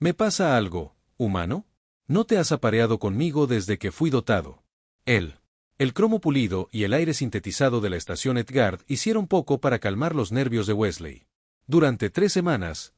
¿Me pasa algo, humano? ¿No te has apareado conmigo desde que fui dotado? El cromo pulido y el aire sintetizado de la estación Edgard hicieron poco para calmar los nervios de Wesley. Durante 3 semanas,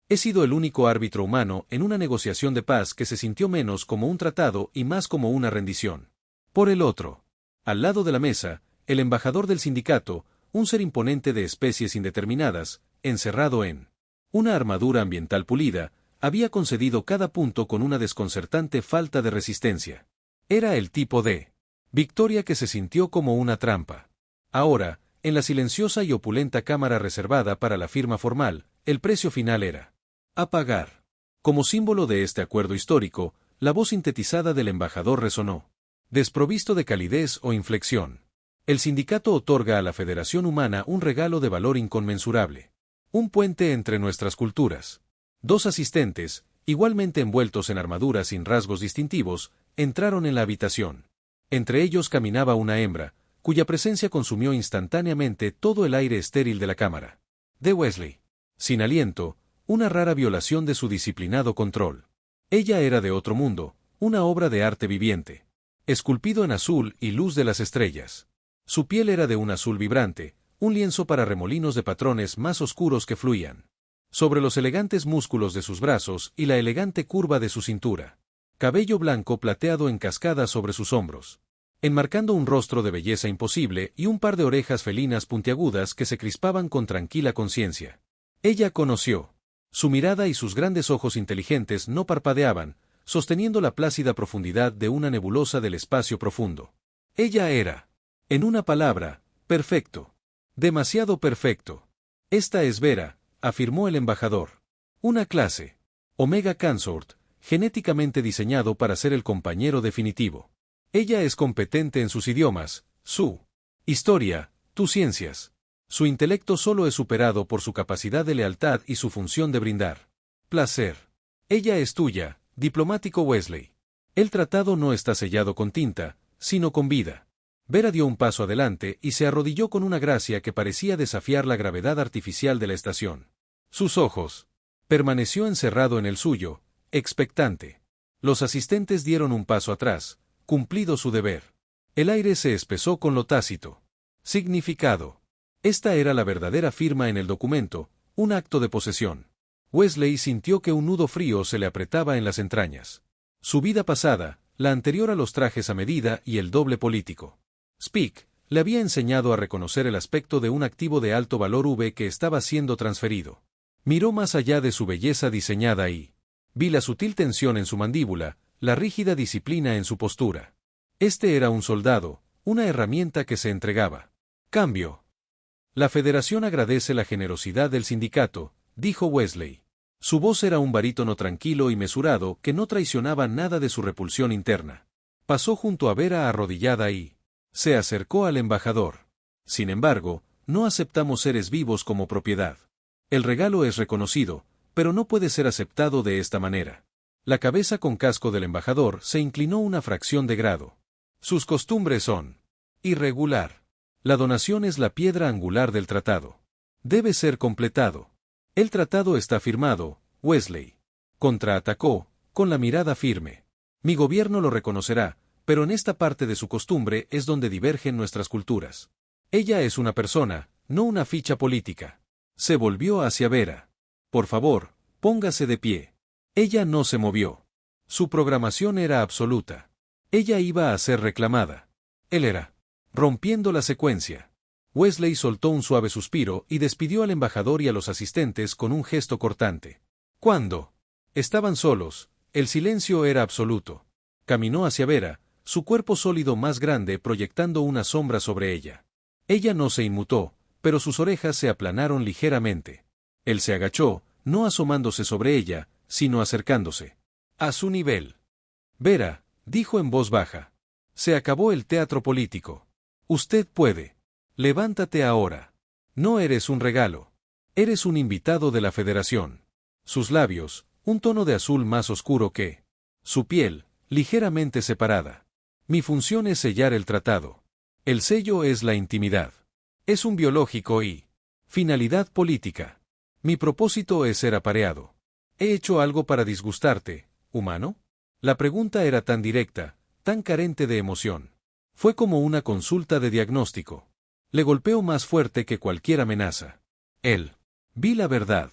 he sido el único árbitro humano en una negociación de paz que se sintió menos como un tratado y más como una rendición. Por el otro, al lado de la mesa, el embajador del sindicato, un ser imponente de especies indeterminadas, encerrado en una armadura ambiental pulida, había concedido cada punto con una desconcertante falta de resistencia. Era el tipo de victoria que se sintió como una trampa. Ahora, en la silenciosa y opulenta cámara reservada para la firma formal, el precio final era a pagar. Como símbolo de este acuerdo histórico, la voz sintetizada del embajador resonó. Desprovisto de calidez o inflexión. El sindicato otorga a la Federación Humana un regalo de valor inconmensurable. Un puente entre nuestras culturas. 2 asistentes, igualmente envueltos en armaduras sin rasgos distintivos, entraron en la habitación. Entre ellos caminaba una hembra, cuya presencia consumió instantáneamente todo el aire estéril de la cámara. De Wesley. Sin aliento, una rara violación de su disciplinado control. Ella era de otro mundo, una obra de arte viviente. Esculpido en azul y luz de las estrellas. Su piel era de un azul vibrante, un lienzo para remolinos de patrones más oscuros que fluían sobre los elegantes músculos de sus brazos y la elegante curva de su cintura. Cabello blanco plateado en cascada sobre sus hombros, enmarcando un rostro de belleza imposible y un par de orejas felinas puntiagudas que se crispaban con tranquila conciencia. Ella conoció. Su mirada y sus grandes ojos inteligentes no parpadeaban, sosteniendo la plácida profundidad de una nebulosa del espacio profundo. Ella era, en una palabra, perfecto. Demasiado perfecto. Esta es Vera, afirmó el embajador. Una clase Omega Consort, genéticamente diseñado para ser el compañero definitivo. Ella es competente en sus idiomas, su historia, tus ciencias. Su intelecto solo es superado por su capacidad de lealtad y su función de brindar placer. Ella es tuya, diplomático Wesley. El tratado no está sellado con tinta, sino con vida. Vera dio un paso adelante y se arrodilló con una gracia que parecía desafiar la gravedad artificial de la estación. Sus ojos. Permaneció encerrado en el suyo, expectante. Los asistentes dieron un paso atrás, cumplido su deber. El aire se espesó con lo tácito. Significado. Esta era la verdadera firma en el documento, un acto de posesión. Wesley sintió que un nudo frío se le apretaba en las entrañas. Su vida pasada, la anterior a los trajes a medida y el doble político. Speak le había enseñado a reconocer el aspecto de un activo de alto valor que estaba siendo transferido. Miró más allá de su belleza diseñada y vi la sutil tensión en su mandíbula, la rígida disciplina en su postura. Este era un soldado, una herramienta que se entregaba. Cambio. La Federación agradece la generosidad del sindicato, dijo Wesley. Su voz era un barítono tranquilo y mesurado que no traicionaba nada de su repulsión interna. Pasó junto a Vera arrodillada y se acercó al embajador. Sin embargo, no aceptamos seres vivos como propiedad. El regalo es reconocido, pero no puede ser aceptado de esta manera. La cabeza con casco del embajador se inclinó una fracción de grado. Sus costumbres son irregular. La donación es la piedra angular del tratado. Debe ser completado. El tratado está firmado, Wesley. Contraatacó, con la mirada firme. Mi gobierno lo reconocerá, pero en esta parte de su costumbre es donde divergen nuestras culturas. Ella es una persona, no una ficha política. Se volvió hacia Vera. Por favor, póngase de pie. Ella no se movió. Su programación era absoluta. Ella iba a ser reclamada. Él era. Rompiendo la secuencia. Wesley soltó un suave suspiro y despidió al embajador y a los asistentes con un gesto cortante. Cuando estaban solos, el silencio era absoluto. Caminó hacia Vera, su cuerpo sólido más grande proyectando una sombra sobre ella. Ella no se inmutó, pero sus orejas se aplanaron ligeramente. Él se agachó, no asomándose sobre ella, sino acercándose a su nivel. Vera, dijo en voz baja. Se acabó el teatro político. Usted puede. Levántate ahora. No eres un regalo. Eres un invitado de la Federación. Sus labios, un tono de azul más oscuro que su piel, ligeramente separada. Mi función es sellar el tratado. El sello es la intimidad. Es un biológico y finalidad política. Mi propósito es ser apareado. ¿He hecho algo para disgustarte, humano? La pregunta era tan directa, tan carente de emoción. Fue como una consulta de diagnóstico. Le golpeó más fuerte que cualquier amenaza. Él. Vi la verdad.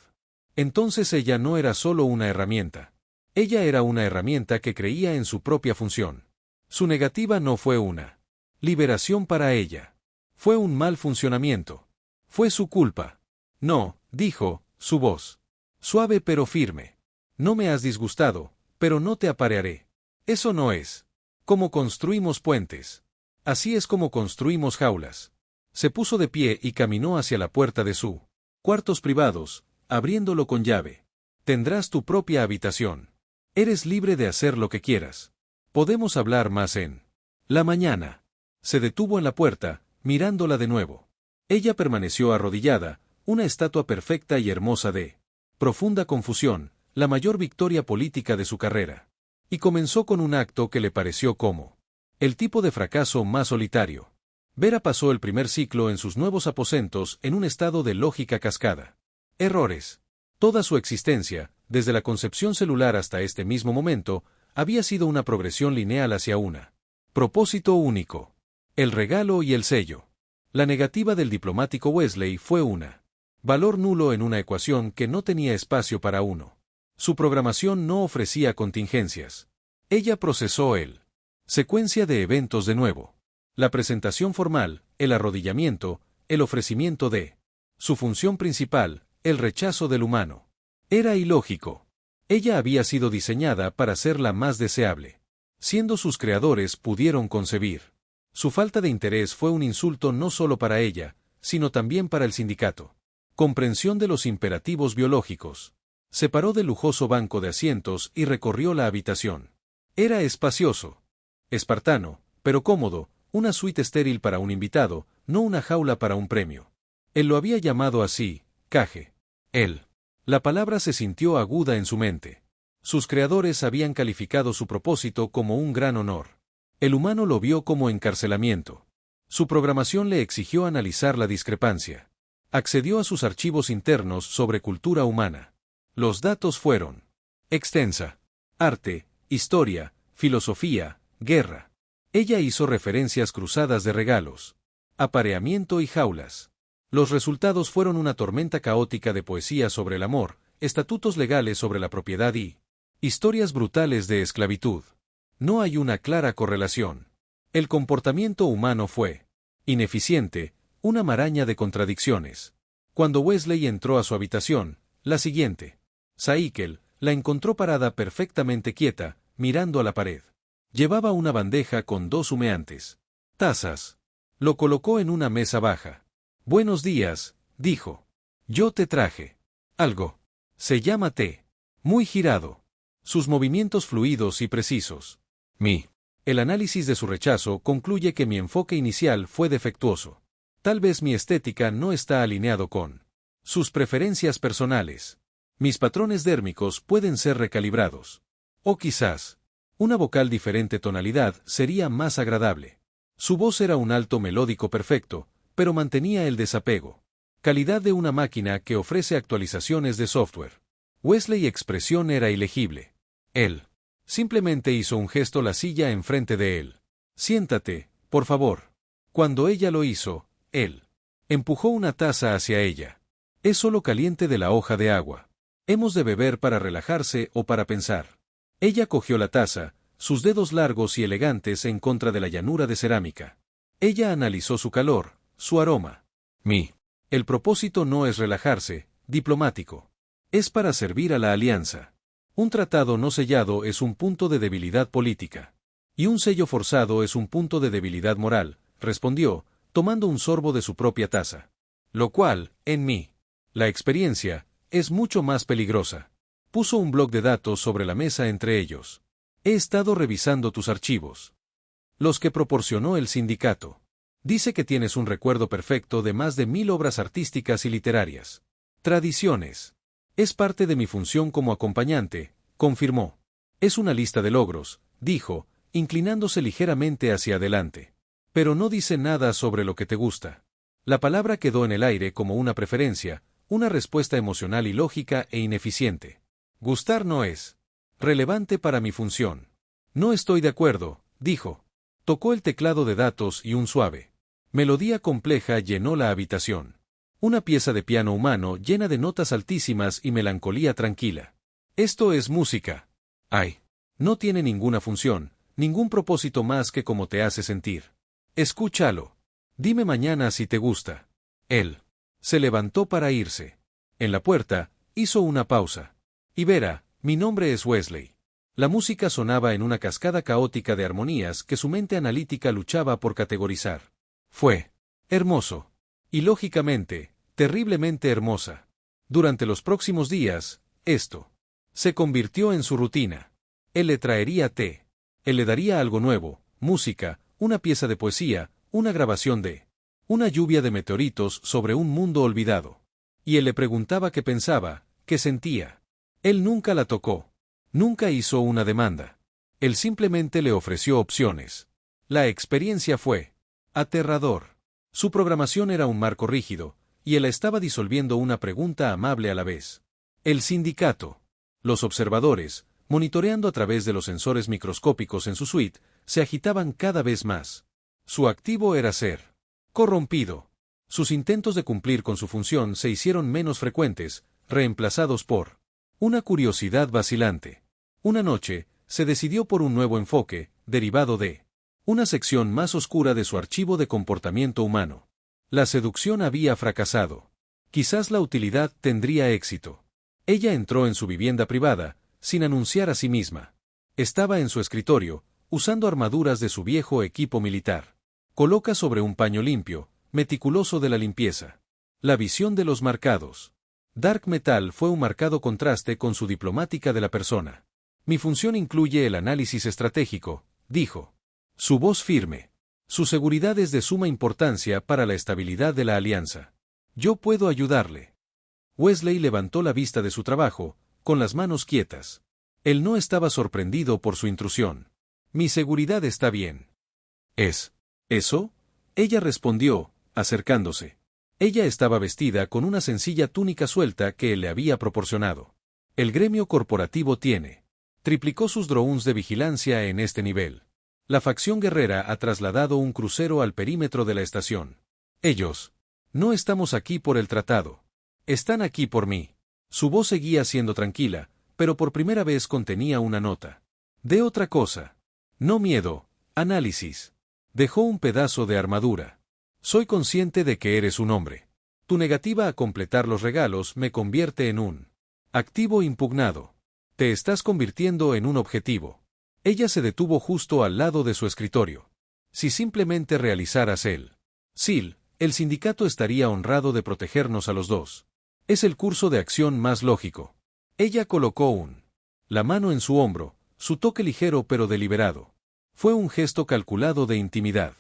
Entonces ella no era solo una herramienta. Ella era una herramienta que creía en su propia función. Su negativa no fue una liberación para ella. Fue un mal funcionamiento. Fue su culpa. No, dijo, su voz. Suave pero firme. No me has disgustado, pero no te aparearé. Eso no es. Como construimos puentes. Así es como construimos jaulas. Se puso de pie y caminó hacia la puerta de su cuartos privados, abriéndolo con llave. Tendrás tu propia habitación. Eres libre de hacer lo que quieras. Podemos hablar más en la mañana. Se detuvo en la puerta, mirándola de nuevo. Ella permaneció arrodillada, una estatua perfecta y hermosa de profunda confusión, la mayor victoria política de su carrera. Y comenzó con un acto que le pareció como el tipo de fracaso más solitario. Vera pasó el primer ciclo en sus nuevos aposentos en un estado de lógica cascada. Errores. Toda su existencia, desde la concepción celular hasta este mismo momento, había sido una progresión lineal hacia una propósito único. El regalo y el sello. La negativa del diplomático Wesley fue una valor nulo en una ecuación que no tenía espacio para uno. Su programación no ofrecía contingencias. Ella procesó el secuencia de eventos de nuevo. La presentación formal, el arrodillamiento, el ofrecimiento de su función principal, el rechazo del humano. Era ilógico. Ella había sido diseñada para ser la más deseable. Siendo sus creadores pudieron concebir. Su falta de interés fue un insulto no solo para ella, sino también para el sindicato. Comprensión de los imperativos biológicos. Se paró del lujoso banco de asientos y recorrió la habitación. Era espacioso. Espartano, pero cómodo, una suite estéril para un invitado, no una jaula para un premio. Él lo había llamado así, Cage. Él. La palabra se sintió aguda en su mente. Sus creadores habían calificado su propósito como un gran honor. El humano lo vio como encarcelamiento. Su programación le exigió analizar la discrepancia. Accedió a sus archivos internos sobre cultura humana. Los datos fueron extensa. Arte, historia, filosofía, guerra. Ella hizo referencias cruzadas de regalos, apareamiento y jaulas. Los resultados fueron una tormenta caótica de poesía sobre el amor, estatutos legales sobre la propiedad y historias brutales de esclavitud. No hay una clara correlación. El comportamiento humano fue ineficiente, una maraña de contradicciones. Cuando Wesley entró a su habitación, la siguiente, Saikel, la encontró parada perfectamente quieta, mirando a la pared. Llevaba una bandeja con 2 humeantes tazas. Lo colocó en una mesa baja. Buenos días, dijo. Yo te traje algo. Se llama té. Muy girado. Sus movimientos fluidos y precisos. El análisis de su rechazo concluye que mi enfoque inicial fue defectuoso. Tal vez mi estética no está alineado con sus preferencias personales. Mis patrones dérmicos pueden ser recalibrados. O quizás, una vocal diferente tonalidad sería más agradable. Su voz era un alto melódico perfecto, pero mantenía el desapego. Calidad de una máquina que ofrece actualizaciones de software. Wesley expresión era ilegible. Él simplemente hizo un gesto la silla enfrente de él. Siéntate, por favor. Cuando ella lo hizo, él empujó una taza hacia ella. Es solo caliente de la hoja de agua. Hemos de beber para relajarse o para pensar. Ella cogió la taza, sus dedos largos y elegantes en contra de la llanura de cerámica. Ella analizó su calor, su aroma. El propósito no es relajarse, diplomático. Es para servir a la alianza. Un tratado no sellado es un punto de debilidad política. Y un sello forzado es un punto de debilidad moral, respondió, tomando un sorbo de su propia taza. Lo cual, en mí, la experiencia, es mucho más peligrosa. Puso un bloc de datos sobre la mesa entre ellos. He estado revisando tus archivos. Los que proporcionó el sindicato. Dice que tienes un recuerdo perfecto de más de 1000 obras artísticas y literarias. Tradiciones. Es parte de mi función como acompañante, confirmó. Es una lista de logros, dijo, inclinándose ligeramente hacia adelante. Pero no dice nada sobre lo que te gusta. La palabra quedó en el aire como una preferencia, una respuesta emocional ilógica e ineficiente. Gustar no es relevante para mi función. No estoy de acuerdo, dijo. Tocó el teclado de datos y un suave melodía compleja llenó la habitación. Una pieza de piano humano llena de notas altísimas y melancolía tranquila. Esto es música. Ay. No tiene ninguna función, ningún propósito más que cómo te hace sentir. Escúchalo. Dime mañana si te gusta. Él se levantó para irse. En la puerta, hizo una pausa. Y verá, mi nombre es Wesley. La música sonaba en una cascada caótica de armonías que su mente analítica luchaba por categorizar. Fue hermoso. Y lógicamente, terriblemente hermosa. Durante los próximos días, esto se convirtió en su rutina. Él le traería té. Él le daría algo nuevo, música, una pieza de poesía, una grabación de una lluvia de meteoritos sobre un mundo olvidado. Y él le preguntaba qué pensaba, qué sentía. Él nunca la tocó. Nunca hizo una demanda. Él simplemente le ofreció opciones. La experiencia fue aterrador. Su programación era un marco rígido, y él estaba disolviendo una pregunta amable a la vez. El sindicato. Los observadores, monitoreando a través de los sensores microscópicos en su suite, se agitaban cada vez más. Su activo era ser corrompido. Sus intentos de cumplir con su función se hicieron menos frecuentes, reemplazados por una curiosidad vacilante. Una noche, se decidió por un nuevo enfoque, derivado de una sección más oscura de su archivo de comportamiento humano. La seducción había fracasado. Quizás la utilidad tendría éxito. Ella entró en su vivienda privada, sin anunciar a sí misma. Estaba en su escritorio, usando armaduras de su viejo equipo militar. Coloca sobre un paño limpio, meticuloso de la limpieza. La visión de los marcados. Dark Metal fue un marcado contraste con su diplomática de la persona. Mi función incluye el análisis estratégico, dijo. Su voz firme. Su seguridad es de suma importancia para la estabilidad de la alianza. Yo puedo ayudarle. Wesley levantó la vista de su trabajo, con las manos quietas. Él no estaba sorprendido por su intrusión. Mi seguridad está bien. ¿Es eso? Ella respondió, acercándose. Ella estaba vestida con una sencilla túnica suelta que él le había proporcionado. El gremio corporativo triplicó sus drones de vigilancia en este nivel. La facción guerrera ha trasladado un crucero al perímetro de la estación. Ellos no estamos aquí por el tratado. Están aquí por mí. Su voz seguía siendo tranquila, pero por primera vez contenía una nota de otra cosa. No miedo, análisis. Dejó un pedazo de armadura. Soy consciente de que eres un hombre. Tu negativa a completar los regalos me convierte en un activo impugnado. Te estás convirtiendo en un objetivo. Ella se detuvo justo al lado de su escritorio. Si simplemente realizaras el sindicato estaría honrado de protegernos a los dos. Es el curso de acción más lógico. Ella colocó la mano en su hombro, su toque ligero pero deliberado. Fue un gesto calculado de intimidad.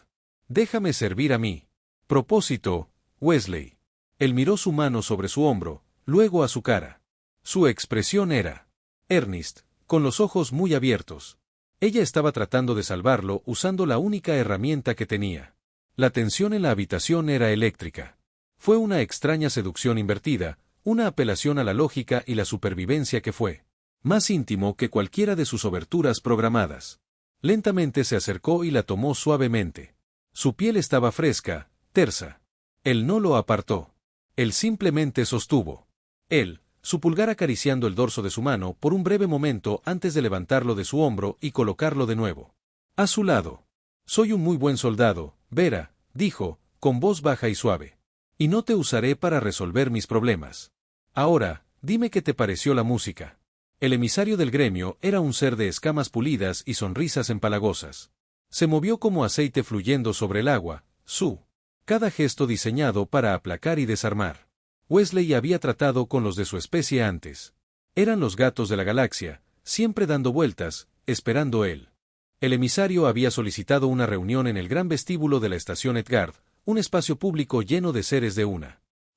Déjame servir a mí. Propósito, Wesley. Él miró su mano sobre su hombro, luego a su cara. Su expresión era Ernest, con los ojos muy abiertos. Ella estaba tratando de salvarlo usando la única herramienta que tenía. La tensión en la habitación era eléctrica. Fue una extraña seducción invertida, una apelación a la lógica y la supervivencia que fue más íntimo que cualquiera de sus oberturas programadas. Lentamente se acercó y la tomó suavemente. Su piel estaba fresca, tersa. Él no lo apartó. Él simplemente sostuvo. Su pulgar acariciando el dorso de su mano por un breve momento antes de levantarlo de su hombro y colocarlo de nuevo a su lado. Soy un muy buen soldado, Vera, dijo, con voz baja y suave. Y no te usaré para resolver mis problemas. Ahora, dime qué te pareció la música. El emisario del gremio era un ser de escamas pulidas y sonrisas empalagosas. Se movió como aceite fluyendo sobre el agua, cada gesto diseñado para aplacar y desarmar. Wesley había tratado con los de su especie antes. Eran los gatos de la galaxia, siempre dando vueltas, esperando él. El emisario había solicitado una reunión en el gran vestíbulo de la estación Edgard, un espacio público lleno de seres de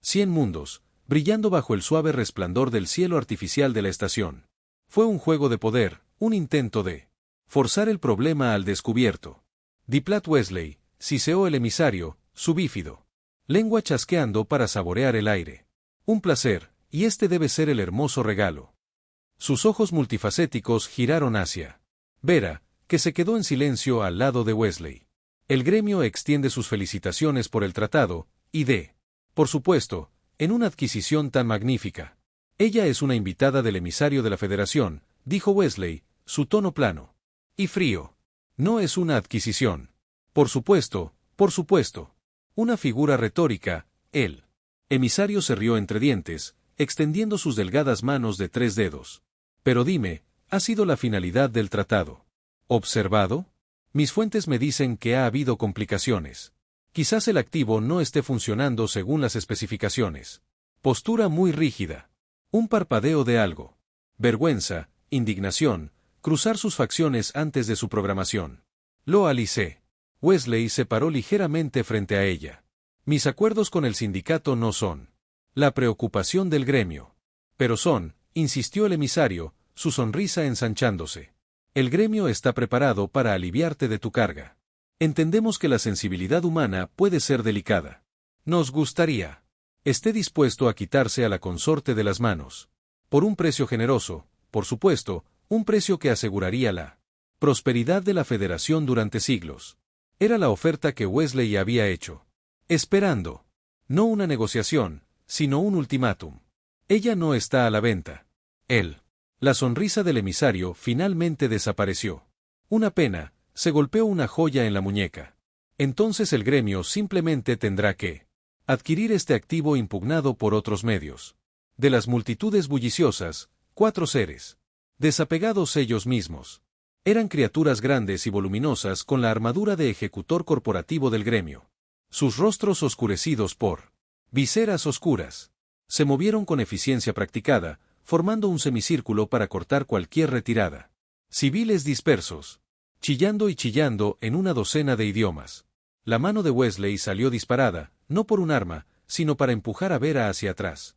100 mundos, brillando bajo el suave resplandor del cielo artificial de la estación. Fue un juego de poder, un intento de forzar el problema al descubierto. Diplat Wesley, siseó el emisario, su bífido lengua chasqueando para saborear el aire. Un placer, y este debe ser el hermoso regalo. Sus ojos multifacéticos giraron hacia Vera, que se quedó en silencio al lado de Wesley. El gremio extiende sus felicitaciones por el tratado, por supuesto, en una adquisición tan magnífica. Ella es una invitada del emisario de la Federación, dijo Wesley, su tono plano y frío. No es una adquisición. Por supuesto, por supuesto. Una figura retórica, el emisario se rió entre dientes, extendiendo sus delgadas manos de 3 dedos. Pero dime, ¿ha sido la finalidad del tratado observado? Mis fuentes me dicen que ha habido complicaciones. Quizás el activo no esté funcionando según las especificaciones. Postura muy rígida. Un parpadeo de algo. Vergüenza, indignación, cruzar sus facciones antes de su programación. Lo alicé. Wesley se paró ligeramente frente a ella. Mis acuerdos con el sindicato no son la preocupación del gremio. Pero son, insistió el emisario, su sonrisa ensanchándose. El gremio está preparado para aliviarte de tu carga. Entendemos que la sensibilidad humana puede ser delicada. Nos gustaría. Esté dispuesto a quitarse a la consorte de las manos. Por un precio generoso, por supuesto, un precio que aseguraría la prosperidad de la Federación durante siglos. Era la oferta que Wesley había hecho. Esperando. No una negociación, sino un ultimátum. Ella no está a la venta. La sonrisa del emisario finalmente desapareció. Una pena, se golpeó una joya en la muñeca. Entonces el gremio simplemente tendrá que adquirir este activo impugnado por otros medios. De las multitudes bulliciosas, 4 seres, desapegados ellos mismos. Eran criaturas grandes y voluminosas con la armadura de ejecutor corporativo del gremio. Sus rostros oscurecidos por viseras oscuras. Se movieron con eficiencia practicada, formando un semicírculo para cortar cualquier retirada. Civiles dispersos, chillando y chillando en una docena de idiomas. La mano de Wesley salió disparada, no por un arma, sino para empujar a Vera hacia atrás.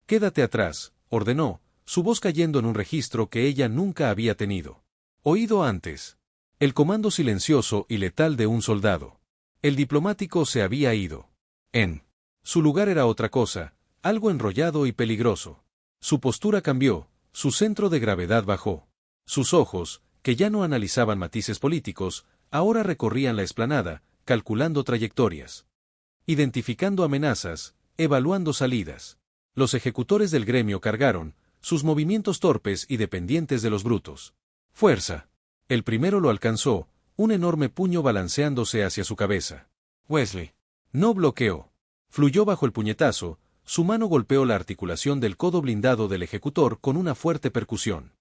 Quédate atrás, ordenó, su voz cayendo en un registro que ella nunca había tenido oído antes. El comando silencioso y letal de un soldado. El diplomático se había ido. En su lugar era otra cosa, algo enrollado y peligroso. Su postura cambió, su centro de gravedad bajó. Sus ojos, que ya no analizaban matices políticos, ahora recorrían la explanada, calculando trayectorias, identificando amenazas, evaluando salidas. Los ejecutores del gremio cargaron, sus movimientos torpes y dependientes de los brutos. Fuerza. El primero lo alcanzó, un enorme puño balanceándose hacia su cabeza. Wesley no bloqueó. Fluyó bajo el puñetazo, su mano golpeó la articulación del codo blindado del ejecutor con una fuerte percusión.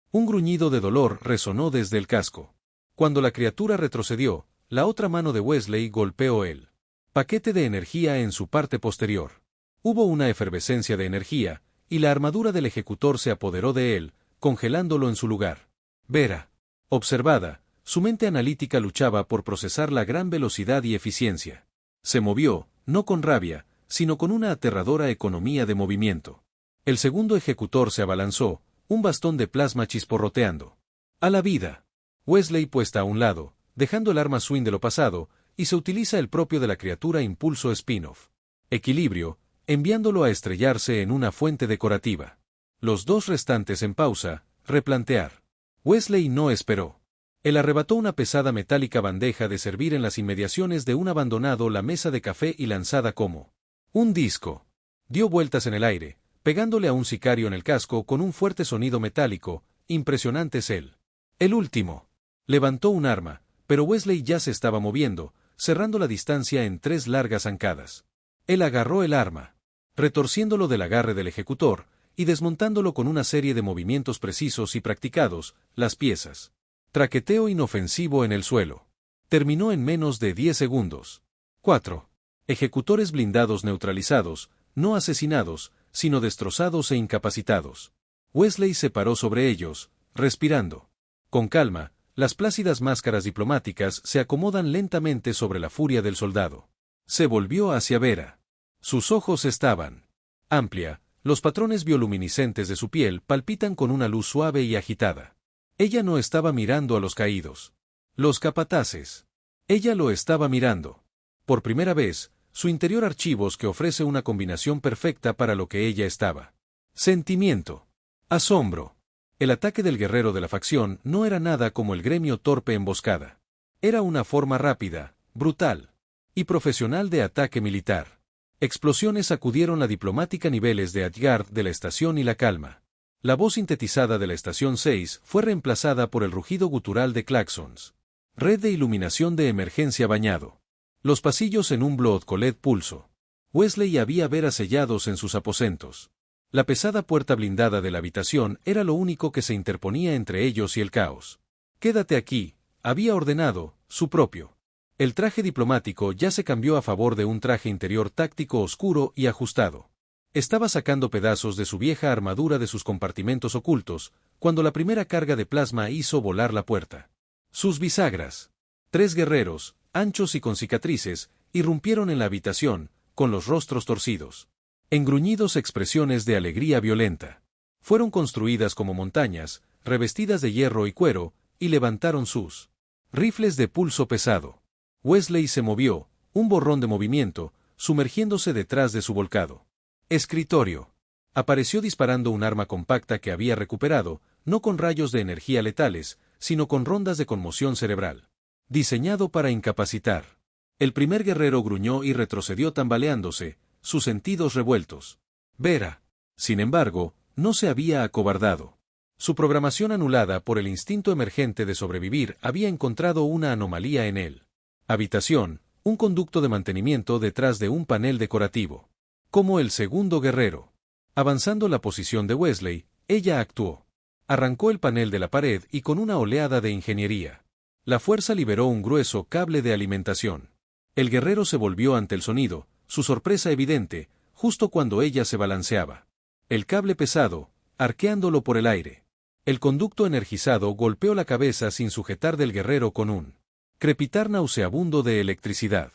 Un gruñido de dolor resonó desde el casco. Cuando la criatura retrocedió, la otra mano de Wesley golpeó el paquete de energía en su parte posterior. Hubo una efervescencia de energía, y la armadura del ejecutor se apoderó de él, congelándolo en su lugar. Vera, observada, su mente analítica luchaba por procesar la gran velocidad y eficiencia. Se movió, no con rabia, sino con una aterradora economía de movimiento. El segundo ejecutor se abalanzó, un bastón de plasma chisporroteando. A la vida. Wesley puesta a un lado, dejando el arma swing de lo pasado, y se utiliza el propio de la criatura impulso spin-off. Equilibrio, enviándolo a estrellarse en una fuente decorativa. Los dos restantes en pausa, replantear. Wesley no esperó. Él arrebató una pesada metálica bandeja de servir en las inmediaciones de un abandonado la mesa de café y lanzada como un disco. Dio vueltas en el aire, pegándole a un sicario en el casco con un fuerte sonido metálico, impresionante es él. El último. Levantó un arma, pero Wesley ya se estaba moviendo, cerrando la distancia en 3 largas zancadas. Él agarró el arma, retorciéndolo del agarre del ejecutor, y desmontándolo con una serie de movimientos precisos y practicados, las piezas. Traqueteo inofensivo en el suelo. Terminó en menos de 10 segundos. 4. Ejecutores blindados neutralizados, no asesinados, sino destrozados e incapacitados. Wesley se paró sobre ellos, respirando. Con calma, las plácidas máscaras diplomáticas se acomodan lentamente sobre la furia del soldado. Se volvió hacia Vera. Sus ojos estaban amplia, los patrones bioluminiscentes de su piel palpitan con una luz suave y agitada. Ella no estaba mirando a los caídos. Los capataces. Ella lo estaba mirando. Por primera vez, su interior archivos que ofrece una combinación perfecta para lo que ella estaba. Sentimiento. Asombro. El ataque del guerrero de la facción no era nada como el gremio torpe emboscada. Era una forma rápida, brutal y profesional de ataque militar. Explosiones sacudieron la diplomática niveles de Asgard de la estación y la calma. La voz sintetizada de la estación 6 fue reemplazada por el rugido gutural de claxons. Red de iluminación de emergencia bañado. Los pasillos en un blood colet pulso. Wesley había veras sellados en sus aposentos. La pesada puerta blindada de la habitación era lo único que se interponía entre ellos y el caos. «Quédate aquí», había ordenado, su propio. El traje diplomático ya se cambió a favor de un traje interior táctico oscuro y ajustado. Estaba sacando pedazos de su vieja armadura de sus compartimentos ocultos, cuando la primera carga de plasma hizo volar la puerta. Sus bisagras. 3 guerreros, anchos y con cicatrices, irrumpieron en la habitación, con los rostros torcidos. En gruñidos expresiones de alegría violenta. Fueron construidas como montañas, revestidas de hierro y cuero, y levantaron sus rifles de pulso pesado. Wesley se movió, un borrón de movimiento, sumergiéndose detrás de su volcado escritorio. Apareció disparando un arma compacta que había recuperado, no con rayos de energía letales, sino con rondas de conmoción cerebral. Diseñado para incapacitar. El primer guerrero gruñó y retrocedió tambaleándose, sus sentidos revueltos. Vera, sin embargo, no se había acobardado. Su programación anulada por el instinto emergente de sobrevivir había encontrado una anomalía en él. Habitación, un conducto de mantenimiento detrás de un panel decorativo. Como el segundo guerrero. Avanzando la posición de Wesley, ella actuó. Arrancó el panel de la pared y con una oleada de ingeniería. La fuerza liberó un grueso cable de alimentación. El guerrero se volvió ante el sonido, su sorpresa evidente, justo cuando ella se balanceaba. El cable pesado, arqueándolo por el aire. El conducto energizado golpeó la cabeza sin sujetar del guerrero con un crepitar nauseabundo de electricidad.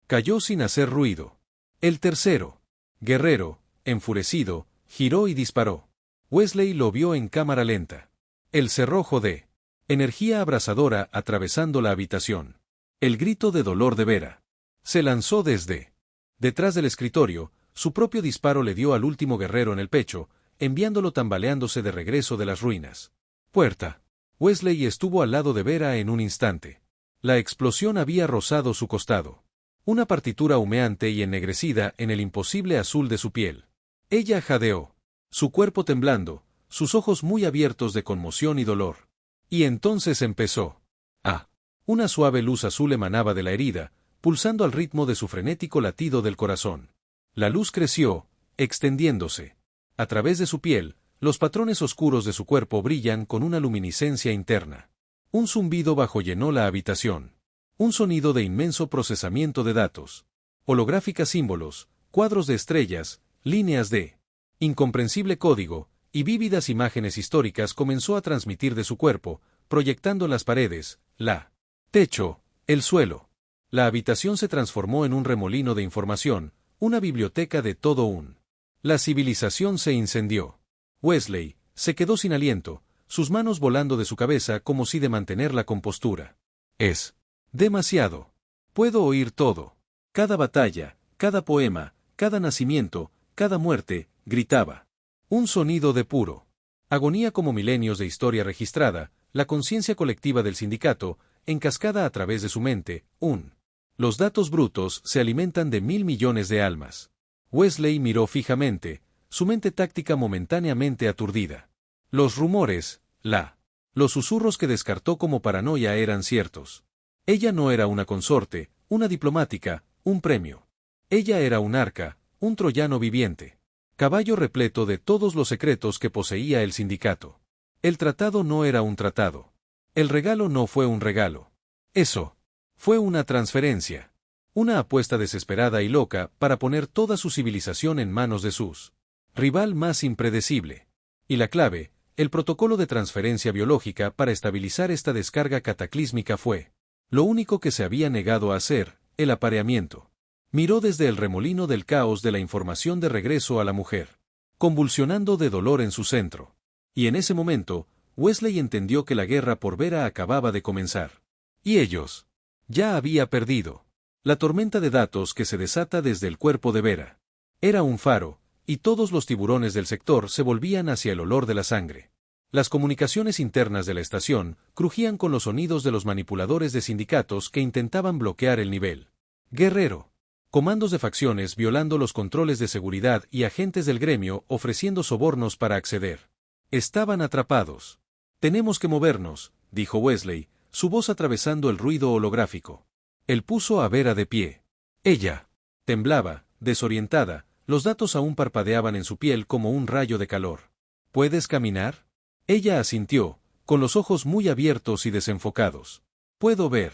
Cayó sin hacer ruido. El tercero guerrero, enfurecido, giró y disparó. Wesley lo vio en cámara lenta. El cerrojo de energía abrasadora atravesando la habitación. El grito de dolor de Vera. Se lanzó desde detrás del escritorio, su propio disparo le dio al último guerrero en el pecho, enviándolo tambaleándose de regreso de las ruinas. Puerta. Wesley estuvo al lado de Vera en un instante. La explosión había rozado su costado. Una partitura humeante y ennegrecida en el imposible azul de su piel. Ella jadeó. Su cuerpo temblando, sus ojos muy abiertos de conmoción y dolor. Y entonces empezó. Una suave luz azul emanaba de la herida, pulsando al ritmo de su frenético latido del corazón. La luz creció, extendiéndose. A través de su piel, los patrones oscuros de su cuerpo brillan con una luminiscencia interna. Un zumbido bajo llenó la habitación. Un sonido de inmenso procesamiento de datos. Holográficas símbolos, cuadros de estrellas, líneas de incomprensible código, y vívidas imágenes históricas comenzó a transmitir de su cuerpo, proyectando las paredes, la techo, el suelo. La habitación se transformó en un remolino de información, una biblioteca de todo un. La civilización se incendió. Wesley se quedó sin aliento, sus manos volando de su cabeza como si de mantener la compostura. Es demasiado. Puedo oír todo. Cada batalla, cada poema, cada nacimiento, cada muerte, gritaba. Un sonido de puro agonía como milenios de historia registrada, la conciencia colectiva del sindicato, encascada a través de su mente, Los datos brutos se alimentan de 1.000 millones de almas. Wesley miró fijamente, su mente táctica momentáneamente aturdida. Los rumores, los susurros que descartó como paranoia eran ciertos. Ella no era una consorte, una diplomática, un premio. Ella era un arca, un troyano viviente. Caballo repleto de todos los secretos que poseía el sindicato. El tratado no era un tratado. El regalo no fue un regalo. Eso fue una transferencia. Una apuesta desesperada y loca para poner toda su civilización en manos de sus rival más impredecible. Y la clave, el protocolo de transferencia biológica para estabilizar esta descarga cataclísmica fue lo único que se había negado a hacer, el apareamiento. Miró desde el remolino del caos de la información de regreso a la mujer, convulsionando de dolor en su centro. Y en ese momento, Wesley entendió que la guerra por Vera acababa de comenzar. Y ellos ya había perdido. La tormenta de datos que se desata desde el cuerpo de Vera era un faro, y todos los tiburones del sector se volvían hacia el olor de la sangre. Las comunicaciones internas de la estación crujían con los sonidos de los manipuladores de sindicatos que intentaban bloquear el nivel. Guerrero. Comandos de facciones violando los controles de seguridad y agentes del gremio ofreciendo sobornos para acceder. Estaban atrapados. Tenemos que movernos, dijo Wesley, su voz atravesando el ruido holográfico. Él puso a Vera de pie. Ella temblaba, desorientada, los datos aún parpadeaban en su piel como un rayo de calor. ¿Puedes caminar? Ella asintió, con los ojos muy abiertos y desenfocados. Puedo ver.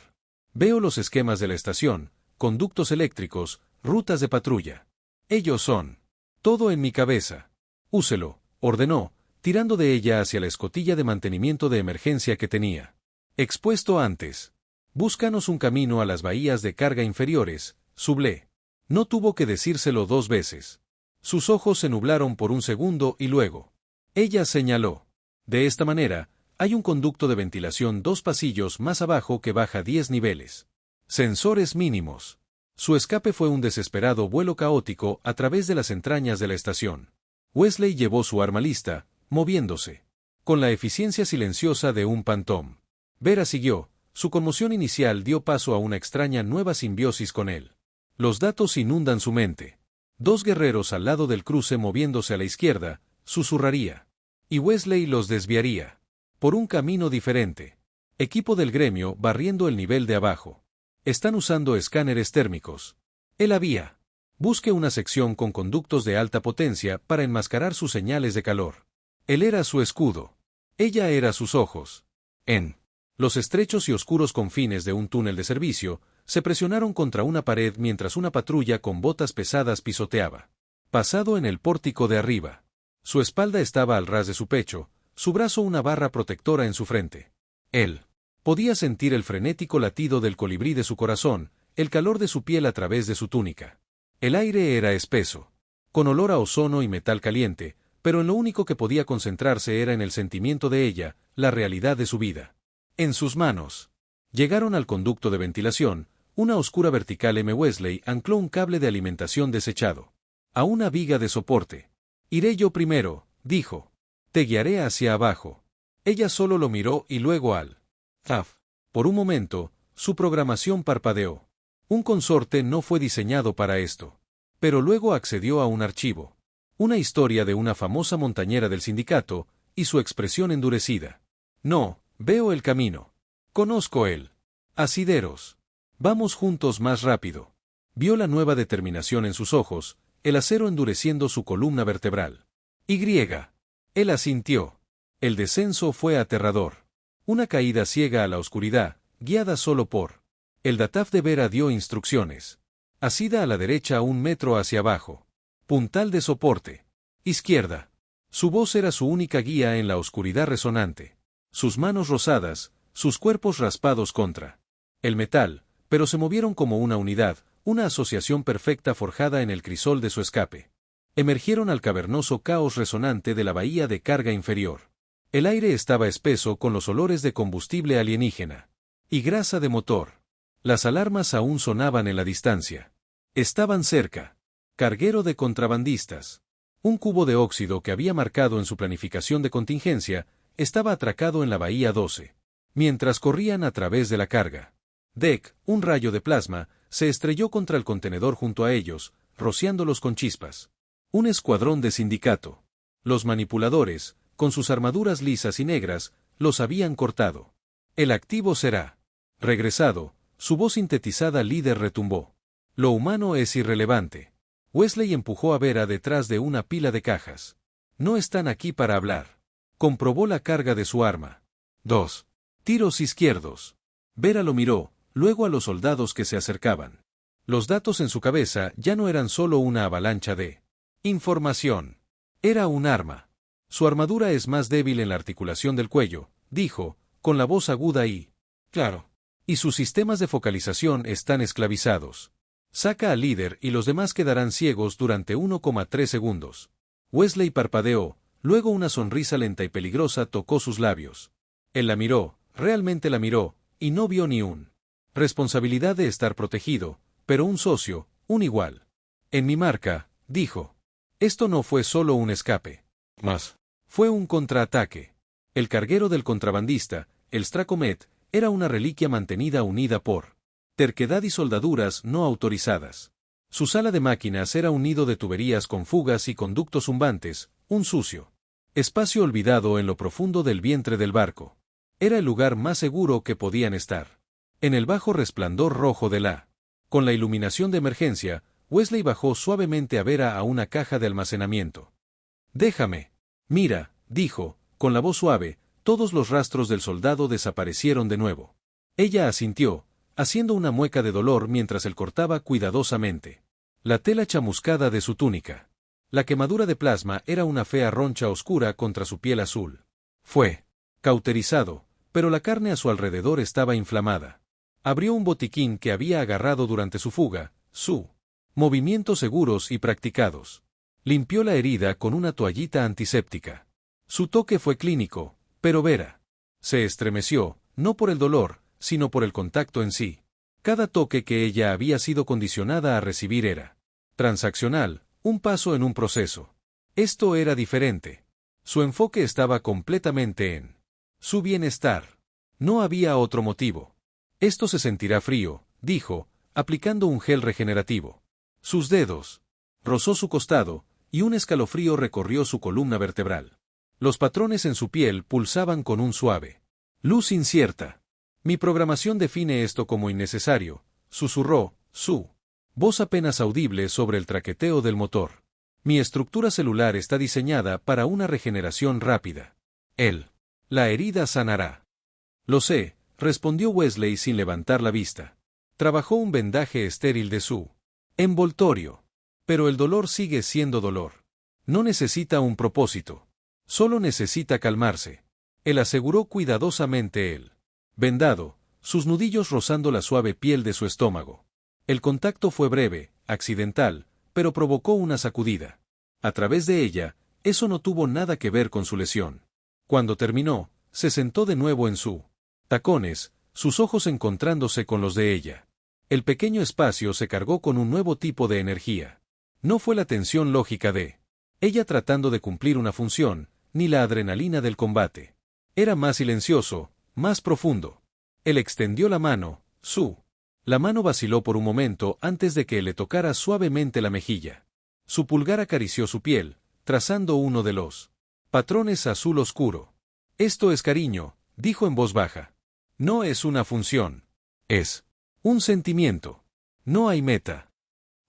Veo los esquemas de la estación, conductos eléctricos, rutas de patrulla. Ellos son. Todo en mi cabeza. Úselo, ordenó, tirando de ella hacia la escotilla de mantenimiento de emergencia que tenía. Expuesto antes. Búscanos un camino a las bahías de carga inferiores, sublé. No tuvo que decírselo 2 veces. Sus ojos se nublaron por un segundo y luego. Ella señaló. De esta manera, hay un conducto de ventilación 2 pasillos más abajo que baja 10 niveles. Sensores mínimos. Su escape fue un desesperado vuelo caótico a través de las entrañas de la estación. Wesley llevó su arma lista, moviéndose. Con la eficiencia silenciosa de un phantom. Vera siguió, su conmoción inicial dio paso a una extraña nueva simbiosis con él. Los datos inundan su mente. 2 guerreros al lado del cruce moviéndose a la izquierda, susurraría. Y Wesley los desviaría. Por un camino diferente. Equipo del gremio barriendo el nivel de abajo. Están usando escáneres térmicos. Él había. Busque una sección con conductos de alta potencia para enmascarar sus señales de calor. Él era su escudo. Ella era sus ojos. En los estrechos y oscuros confines de un túnel de servicio, se presionaron contra una pared mientras una patrulla con botas pesadas pisoteaba. Pasado en el pórtico de arriba. Su espalda estaba al ras de su pecho, su brazo una barra protectora en su frente. Él podía sentir el frenético latido del colibrí de su corazón, el calor de su piel a través de su túnica. El aire era espeso, con olor a ozono y metal caliente, pero en lo único que podía concentrarse era en el sentimiento de ella, la realidad de su vida. En sus manos. Llegaron al conducto de ventilación, una oscura vertical. Wesley ancló un cable de alimentación desechado a una viga de soporte. Iré yo primero, dijo. Te guiaré hacia abajo. Ella solo lo miró y luego al Zaf. Por un momento, su programación parpadeó. Un consorte no fue diseñado para esto. Pero luego accedió a un archivo. Una historia de una famosa montañera del sindicato, y su expresión endurecida. No, veo el camino. Conozco él. Asideros. Vamos juntos más rápido. Vio la nueva determinación en sus ojos, el acero endureciendo su columna vertebral. Y. Él asintió. El descenso fue aterrador. Una caída ciega a la oscuridad, guiada solo por. El DATAF de Vera dio instrucciones. Asida a la derecha 1 metro hacia abajo. Puntal de soporte. Izquierda. Su voz era su única guía en la oscuridad resonante. Sus manos rosadas, sus cuerpos raspados contra el metal, pero se movieron como una unidad, una asociación perfecta forjada en el crisol de su escape. Emergieron al cavernoso caos resonante de la bahía de carga inferior. El aire estaba espeso con los olores de combustible alienígena y grasa de motor. Las alarmas aún sonaban en la distancia. Estaban cerca. Carguero de contrabandistas. Un cubo de óxido que había marcado en su planificación de contingencia estaba atracado en la bahía 12. Mientras corrían a través de la carga deck, un rayo de plasma se estrelló contra el contenedor junto a ellos, rociándolos con chispas. Un escuadrón de sindicato. Los manipuladores, con sus armaduras lisas y negras, los habían cortado. El activo será regresado. Su voz sintetizada líder retumbó. Lo humano es irrelevante. Wesley empujó a Vera detrás de una pila de cajas. No están aquí para hablar. Comprobó la carga de su arma. 2. Tiros izquierdos. Vera lo miró, luego a los soldados que se acercaban. Los datos en su cabeza ya no eran solo una avalancha de información. Era un arma. Su armadura es más débil en la articulación del cuello, dijo, con la voz aguda y claro. Y sus sistemas de focalización están esclavizados. Saca al líder y los demás quedarán ciegos durante 1,3 segundos. Wesley parpadeó, luego una sonrisa lenta y peligrosa tocó sus labios. Él la miró, realmente la miró, y no vio ni un responsabilidad de estar protegido, pero un socio, un igual. En mi marca, dijo. Esto no fue solo un escape. Fue un contraataque. El carguero del contrabandista, el Stracomet, era una reliquia mantenida unida por terquedad y soldaduras no autorizadas. Su sala de máquinas era un nido de tuberías con fugas y conductos zumbantes, un sucio espacio olvidado en lo profundo del vientre del barco. Era el lugar más seguro que podían estar. En el bajo resplandor rojo de la. Con la iluminación de emergencia, Wesley bajó suavemente a ver a una caja de almacenamiento. «Déjame». «Mira», dijo, con la voz suave, todos los rastros del soldado desaparecieron de nuevo. Ella asintió, haciendo una mueca de dolor mientras él cortaba cuidadosamente la tela chamuscada de su túnica. La quemadura de plasma era una fea roncha oscura contra su piel azul. Fue cauterizado, pero la carne a su alrededor estaba inflamada. Abrió un botiquín que había agarrado durante su fuga, movimientos seguros y practicados. Limpió la herida con una toallita antiséptica. Su toque fue clínico, pero Vera se estremeció, no por el dolor, sino por el contacto en sí. Cada toque que ella había sido condicionada a recibir era transaccional, un paso en un proceso. Esto era diferente. Su enfoque estaba completamente en su bienestar. No había otro motivo. Esto se sentirá frío, dijo, aplicando un gel regenerativo. Sus dedos rozó su costado, y un escalofrío recorrió su columna vertebral. Los patrones en su piel pulsaban con un suave luz incierta. Mi programación define esto como innecesario, susurró, su voz apenas audible sobre el traqueteo del motor. Mi estructura celular está diseñada para una regeneración rápida. La herida sanará. Lo sé, respondió Wesley sin levantar la vista. Trabajó un vendaje estéril de su envoltorio. Pero el dolor sigue siendo dolor. No necesita un propósito. Solo necesita calmarse. Él aseguró cuidadosamente el vendado, sus nudillos rozando la suave piel de su estómago. El contacto fue breve, accidental, pero provocó una sacudida. A través de ella, eso no tuvo nada que ver con su lesión. Cuando terminó, se sentó de nuevo en su tacones, sus ojos encontrándose con los de ella. El pequeño espacio se cargó con un nuevo tipo de energía. No fue la tensión lógica de ella tratando de cumplir una función, ni la adrenalina del combate. Era más silencioso, más profundo. Él extendió la mano, La mano vaciló por un momento antes de que le tocara suavemente la mejilla. Su pulgar acarició su piel, trazando uno de los patrones azul oscuro. Esto es cariño, dijo en voz baja. No es una función. Es un sentimiento. No hay meta.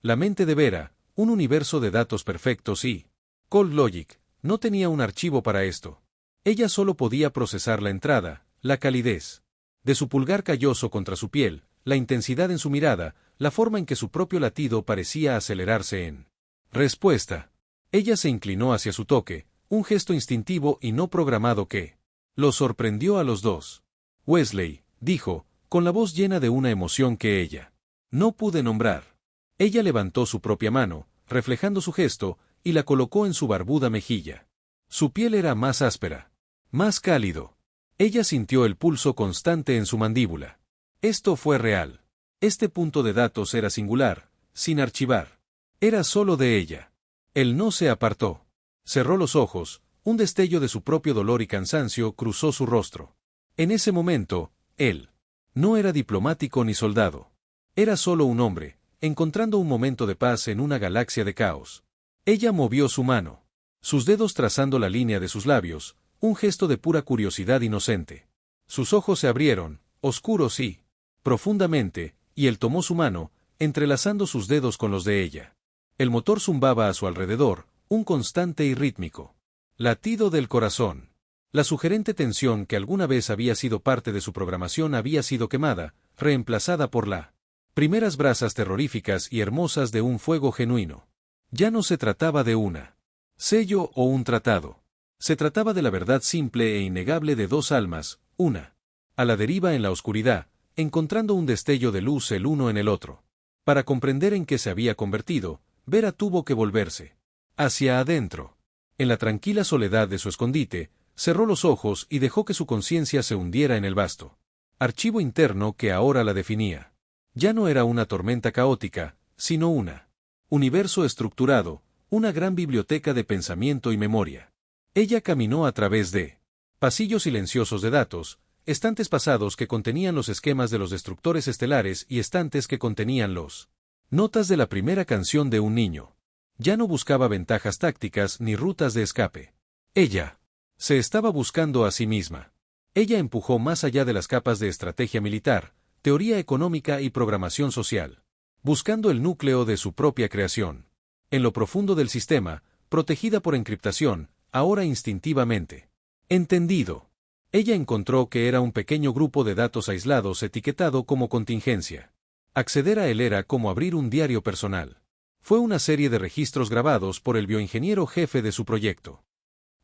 La mente de Vera, un universo de datos perfectos y Cold Logic, no tenía un archivo para esto. Ella solo podía procesar la entrada, la calidez de su pulgar calloso contra su piel, la intensidad en su mirada, la forma en que su propio latido parecía acelerarse en respuesta. Ella se inclinó hacia su toque, un gesto instintivo y no programado que los sorprendió a los dos. Wesley, dijo, con la voz llena de una emoción que ella no pude nombrar. Ella levantó su propia mano, reflejando su gesto, y la colocó en su barbuda mejilla. Su piel era más áspera, más cálido. Ella sintió el pulso constante en su mandíbula. Esto fue real. Este punto de datos era singular, sin archivar. Era solo de ella. Él no se apartó. Cerró los ojos, un destello de su propio dolor y cansancio cruzó su rostro. En ese momento, él no era diplomático ni soldado. Era solo un hombre, encontrando un momento de paz en una galaxia de caos. Ella movió su mano, sus dedos trazando la línea de sus labios, un gesto de pura curiosidad inocente. Sus ojos se abrieron, oscuros y profundamente, y él tomó su mano, entrelazando sus dedos con los de ella. El motor zumbaba a su alrededor, un constante y rítmico latido del corazón. La sugerente tensión que alguna vez había sido parte de su programación había sido quemada, reemplazada por las primeras brasas terroríficas y hermosas de un fuego genuino. Ya no se trataba de una sello o un tratado. Se trataba de la verdad simple e innegable de dos almas, una a la deriva en la oscuridad, encontrando un destello de luz el uno en el otro. Para comprender en qué se había convertido, Vera tuvo que volverse hacia adentro. En la tranquila soledad de su escondite, cerró los ojos y dejó que su conciencia se hundiera en el vasto archivo interno que ahora la definía. Ya no era una tormenta caótica, sino una universo estructurado, una gran biblioteca de pensamiento y memoria. Ella caminó a través de pasillos silenciosos de datos, estantes pasados que contenían los esquemas de los destructores estelares y estantes que contenían los notas de la primera canción de un niño. Ya no buscaba ventajas tácticas ni rutas de escape. Ella se estaba buscando a sí misma. Ella empujó más allá de las capas de estrategia militar, teoría económica y programación social, buscando el núcleo de su propia creación. En lo profundo del sistema, protegida por encriptación, ahora instintivamente. Entendido. Ella encontró que era un pequeño grupo de datos aislados etiquetado como contingencia. Acceder a él era como abrir un diario personal. Fue una serie de registros grabados por el bioingeniero jefe de su proyecto.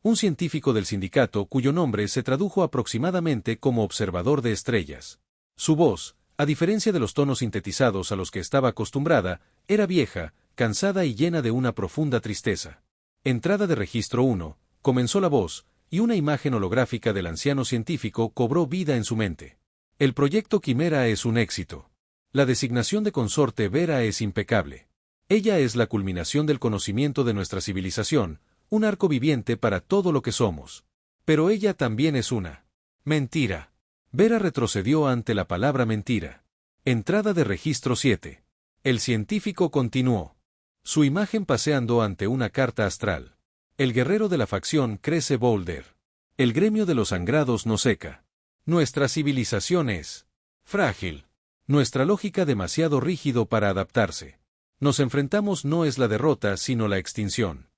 Un científico del sindicato cuyo nombre se tradujo aproximadamente como observador de estrellas. Su voz, a diferencia de los tonos sintetizados a los que estaba acostumbrada, era vieja, cansada y llena de una profunda tristeza. Entrada de registro 1, comenzó la voz, y una imagen holográfica del anciano científico cobró vida en su mente. El proyecto Quimera es un éxito. La designación de consorte Vera es impecable. Ella es la culminación del conocimiento de nuestra civilización, un arco viviente para todo lo que somos. Pero ella también es una mentira. Vera retrocedió ante la palabra mentira. Entrada de registro 7. El científico continuó. Su imagen paseando ante una carta astral. El guerrero de la facción crece Boulder. El gremio de los sangrados no seca. Nuestra civilización es frágil. Nuestra lógica demasiado rígido para adaptarse. Nos enfrentamos no es la derrota sino la extinción.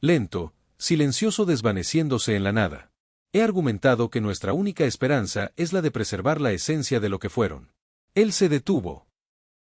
Lento, silencioso desvaneciéndose en la nada. He argumentado que nuestra única esperanza es la de preservar la esencia de lo que fueron. Él se detuvo.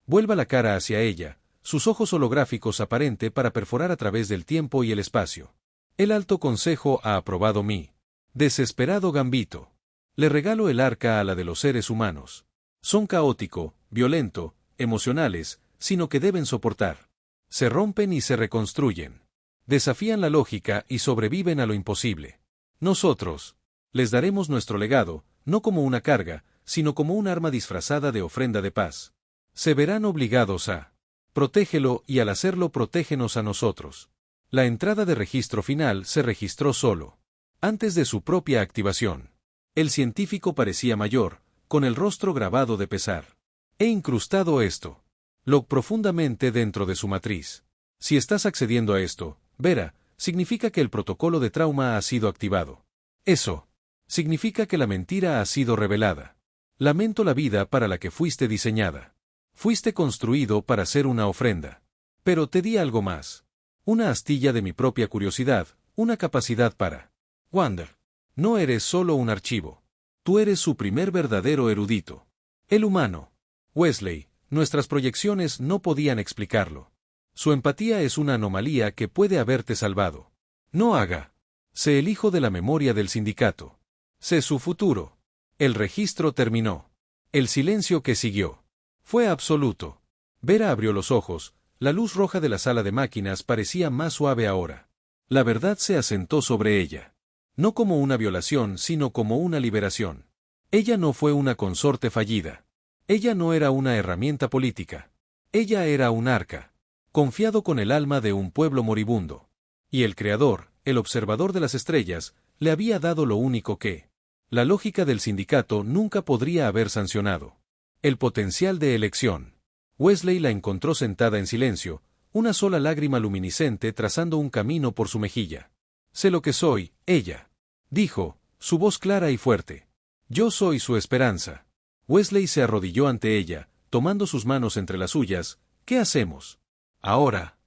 Vuelva la cara hacia ella, sus ojos holográficos aparente para perforar a través del tiempo y el espacio. El Alto Consejo ha aprobado mi desesperado gambito. Le regalo el arca a la de los seres humanos. Son caótico, violento, emocionales, sino que deben soportar. Se rompen y se reconstruyen. Desafían la lógica y sobreviven a lo imposible. Nosotros les daremos nuestro legado, no como una carga, sino como un arma disfrazada de ofrenda de paz. Se verán obligados a protégelo y al hacerlo protégenos a nosotros. La entrada de registro final se registró solo. Antes de su propia activación. El científico parecía mayor, con el rostro grabado de pesar. He incrustado esto. Lo profundamente dentro de su matriz. Si estás accediendo a esto, Vera, significa que el protocolo de trauma ha sido activado. Eso significa que la mentira ha sido revelada. Lamento la vida para la que fuiste diseñada. Fuiste construido para ser una ofrenda. Pero te di algo más. Una astilla de mi propia curiosidad, una capacidad para Wander. No eres solo un archivo. Tú eres su primer verdadero erudito. El humano. Wesley, nuestras proyecciones no podían explicarlo. Su empatía es una anomalía que puede haberte salvado. No haga. Sé el hijo de la memoria del sindicato. Sé su futuro. El registro terminó. El silencio que siguió fue absoluto. Vera abrió los ojos, la luz roja de la sala de máquinas parecía más suave ahora. La verdad se asentó sobre ella. No como una violación, sino como una liberación. Ella no fue una consorte fallida. Ella no era una herramienta política. Ella era un arca. Confiado con el alma de un pueblo moribundo. Y el Creador, el observador de las estrellas, le había dado lo único que la lógica del sindicato nunca podría haber sancionado. El potencial de elección. Wesley la encontró sentada en silencio, una sola lágrima luminiscente trazando un camino por su mejilla. Sé lo que soy, ella. Dijo, su voz clara y fuerte. Yo soy su esperanza. Wesley se arrodilló ante ella, tomando sus manos entre las suyas. ¿Qué hacemos ahora?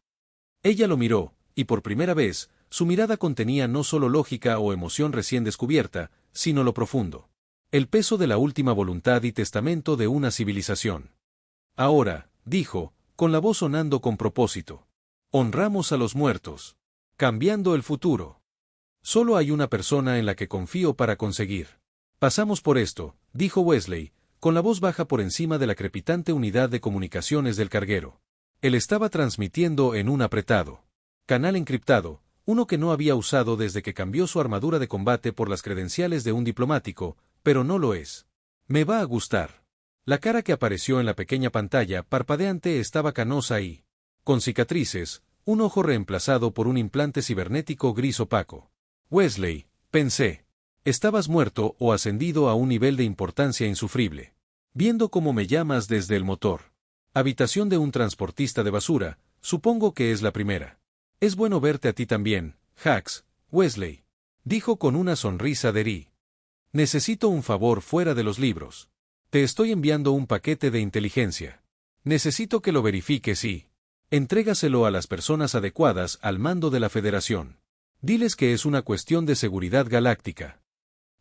Ella lo miró, y por primera vez, su mirada contenía no solo lógica o emoción recién descubierta, sino lo profundo. El peso de la última voluntad y testamento de una civilización. Ahora, dijo, con la voz sonando con propósito. Honramos a los muertos. Cambiando el futuro. Solo hay una persona en la que confío para conseguir. Pasamos por esto, dijo Wesley, con la voz baja por encima de la crepitante unidad de comunicaciones del carguero. Él estaba transmitiendo en un apretado canal encriptado, uno que no había usado desde que cambió su armadura de combate por las credenciales de un diplomático, pero no lo es. Me va a gustar. La cara que apareció en la pequeña pantalla parpadeante estaba canosa y con cicatrices, Un ojo reemplazado por un implante cibernético gris opaco. Wesley, pensé. Estabas muerto o ascendido a un nivel de importancia insufrible. Viendo cómo me llamas desde el motor. Habitación de un transportista de basura, supongo que es la primera. Es bueno verte a ti también, Hax, Wesley. Dijo con una sonrisa de Ri. Necesito un favor fuera de los libros. Te estoy enviando un paquete de inteligencia. Necesito que lo verifiques y entrégaselo a las personas adecuadas al mando de la Federación. Diles que es una cuestión de seguridad galáctica.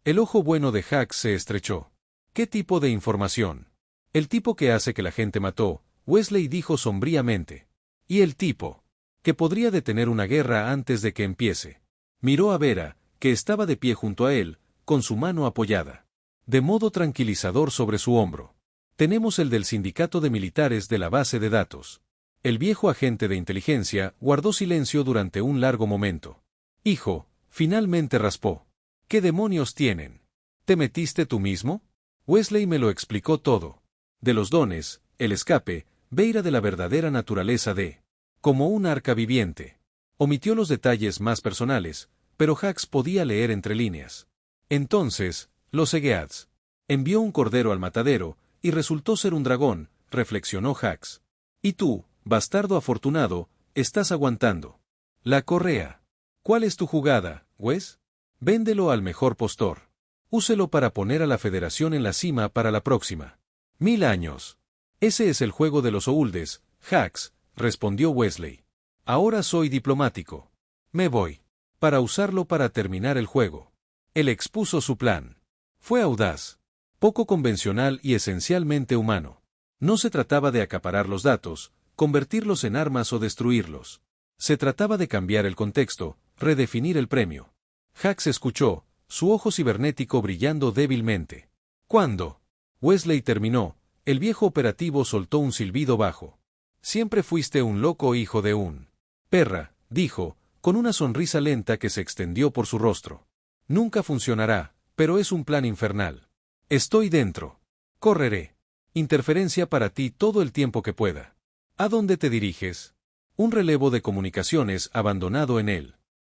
El ojo bueno de Hax se estrechó. ¿Qué tipo de información? El tipo que hace que la gente mató, Wesley dijo sombríamente. Y el tipo que podría detener una guerra antes de que empiece. Miró a Vera, que estaba de pie junto a él, con su mano apoyada de modo tranquilizador sobre su hombro. Tenemos el del sindicato de militares de la base de datos. El viejo agente de inteligencia guardó silencio durante un largo momento. Hijo, finalmente raspó. ¿Qué demonios tienen? ¿Te metiste tú mismo? Wesley me lo explicó todo. De los dones, el escape, Veira de la verdadera naturaleza de como un arca viviente. Omitió los detalles más personales, pero Hax podía leer entre líneas. Entonces, los Egeats. Envió un cordero al matadero, y resultó ser un dragón, reflexionó Hax. Y tú, bastardo afortunado, estás aguantando. La correa. ¿Cuál es tu jugada, Wes? Véndelo al mejor postor. Úselo para poner a la Federación en la cima para la próxima. 1000 años. Ese es el juego de los Ouldes, Hax, respondió Wesley. Ahora soy diplomático. Me voy. Para usarlo para terminar el juego. Él expuso su plan. Fue audaz, poco convencional y esencialmente humano. No se trataba de acaparar los datos, convertirlos en armas o destruirlos. Se trataba de cambiar el contexto, redefinir el premio. Hax escuchó, su ojo cibernético brillando débilmente. Cuando Wesley terminó, el viejo operativo soltó un silbido bajo. Siempre fuiste un loco hijo de un perra, dijo, con una sonrisa lenta que se extendió por su rostro. Nunca funcionará, pero es un plan infernal. Estoy dentro. Correré. Interferencia para ti todo el tiempo que pueda. ¿A dónde te diriges? Un relevo de comunicaciones abandonado en él.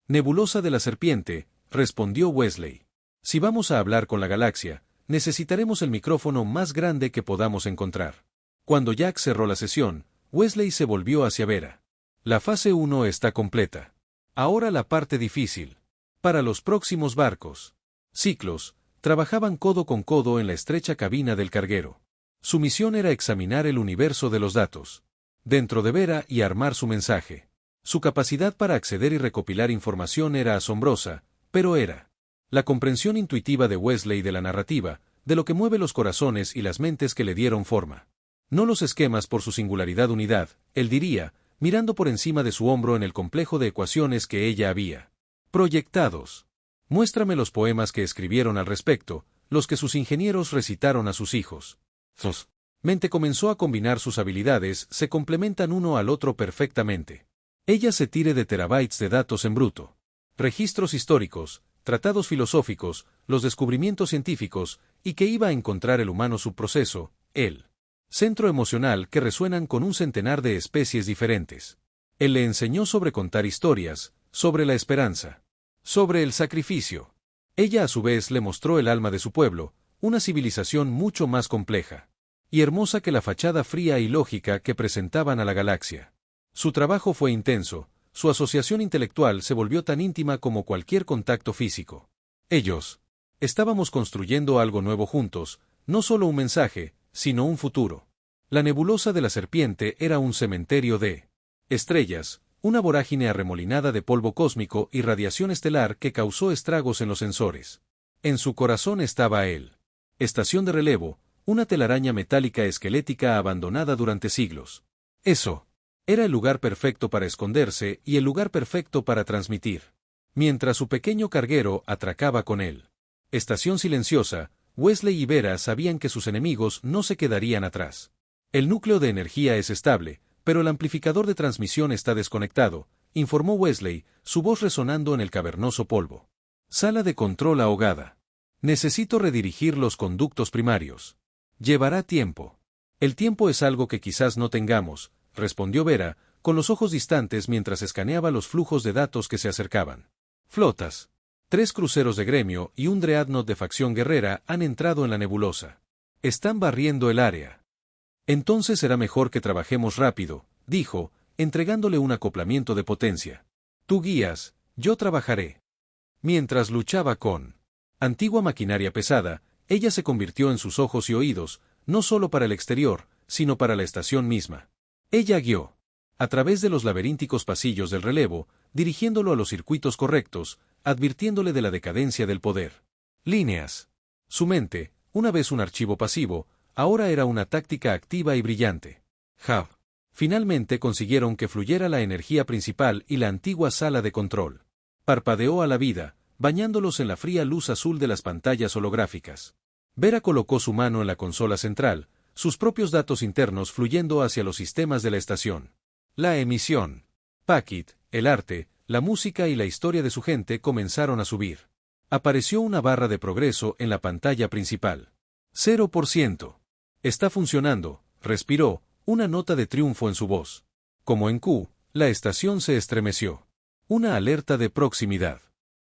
Nebulosa de la serpiente, respondió Wesley. Si vamos a hablar con la galaxia, necesitaremos el micrófono más grande que podamos encontrar. Cuando Jack cerró la sesión, Wesley se volvió hacia Vera. La fase 1 está completa. Ahora la parte difícil. Para los próximos barcos. Ciclos, trabajaban codo con codo en la estrecha cabina del carguero. Su misión era examinar el universo de los datos. Dentro de Vera y armar su mensaje. Su capacidad para acceder y recopilar información era asombrosa, pero era la comprensión intuitiva de Wesley de la narrativa, de lo que mueve los corazones y las mentes que le dieron forma. No los esquemas por su singularidad unidad, él diría, mirando por encima de su hombro en el complejo de ecuaciones que ella había proyectados. Muéstrame los poemas que escribieron al respecto, los que sus ingenieros recitaron a sus hijos. Sus mente comenzó a combinar sus habilidades, se complementan uno al otro perfectamente. Ella se tire de terabytes de datos en bruto. Registros históricos, tratados filosóficos, los descubrimientos científicos, y que iba a encontrar el humano subproceso, el centro emocional que resuenan con un centenar de especies diferentes. Él le enseñó sobre contar historias, sobre la esperanza, sobre el sacrificio. Ella a su vez le mostró el alma de su pueblo, una civilización mucho más compleja y hermosa que la fachada fría y lógica que presentaban a la galaxia. Su trabajo fue intenso, su asociación intelectual se volvió tan íntima como cualquier contacto físico. Ellos estábamos construyendo algo nuevo juntos, no solo un mensaje, sino un futuro. La nebulosa de la serpiente era un cementerio de estrellas, una vorágine arremolinada de polvo cósmico y radiación estelar que causó estragos en los sensores. En su corazón estaba él. Estación de relevo, una telaraña metálica esquelética abandonada durante siglos. Eso era el lugar perfecto para esconderse y el lugar perfecto para transmitir. Mientras su pequeño carguero atracaba con él. Estación silenciosa, Wesley y Vera sabían que sus enemigos no se quedarían atrás. El núcleo de energía es estable, pero el amplificador de transmisión está desconectado, informó Wesley, su voz resonando en el cavernoso polvo. Sala de control ahogada. Necesito redirigir los conductos primarios. Llevará tiempo. El tiempo es algo que quizás no tengamos, respondió Vera, con los ojos distantes mientras escaneaba los flujos de datos que se acercaban. Flotas. 3 cruceros de gremio y un dreadnought de facción guerrera han entrado en la nebulosa. Están barriendo el área. Entonces será mejor que trabajemos rápido, dijo, entregándole un acoplamiento de potencia. Tú guías, yo trabajaré. Mientras luchaba con antigua maquinaria pesada, ella se convirtió en sus ojos y oídos, no solo para el exterior, sino para la estación misma. Ella guió a través de los laberínticos pasillos del relevo, dirigiéndolo a los circuitos correctos, advirtiéndole de la decadencia del poder. Líneas. Su mente, una vez un archivo pasivo, ahora era una táctica activa y brillante. Hub. Finalmente consiguieron que fluyera la energía principal y la antigua sala de control. Parpadeó a la vida, bañándolos en la fría luz azul de las pantallas holográficas. Vera colocó su mano en la consola central, sus propios datos internos fluyendo hacia los sistemas de la estación. La emisión. Paquet, el arte, la música y la historia de su gente comenzaron a subir. Apareció una barra de progreso en la pantalla principal. 0%. Está funcionando, respiró, una nota de triunfo en su voz. Como en Q, la estación se estremeció. Una alerta de proximidad.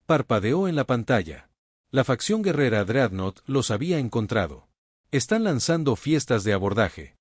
Parpadeó en la pantalla. La facción guerrera Dreadnought los había encontrado. Están lanzando fiestas de abordaje,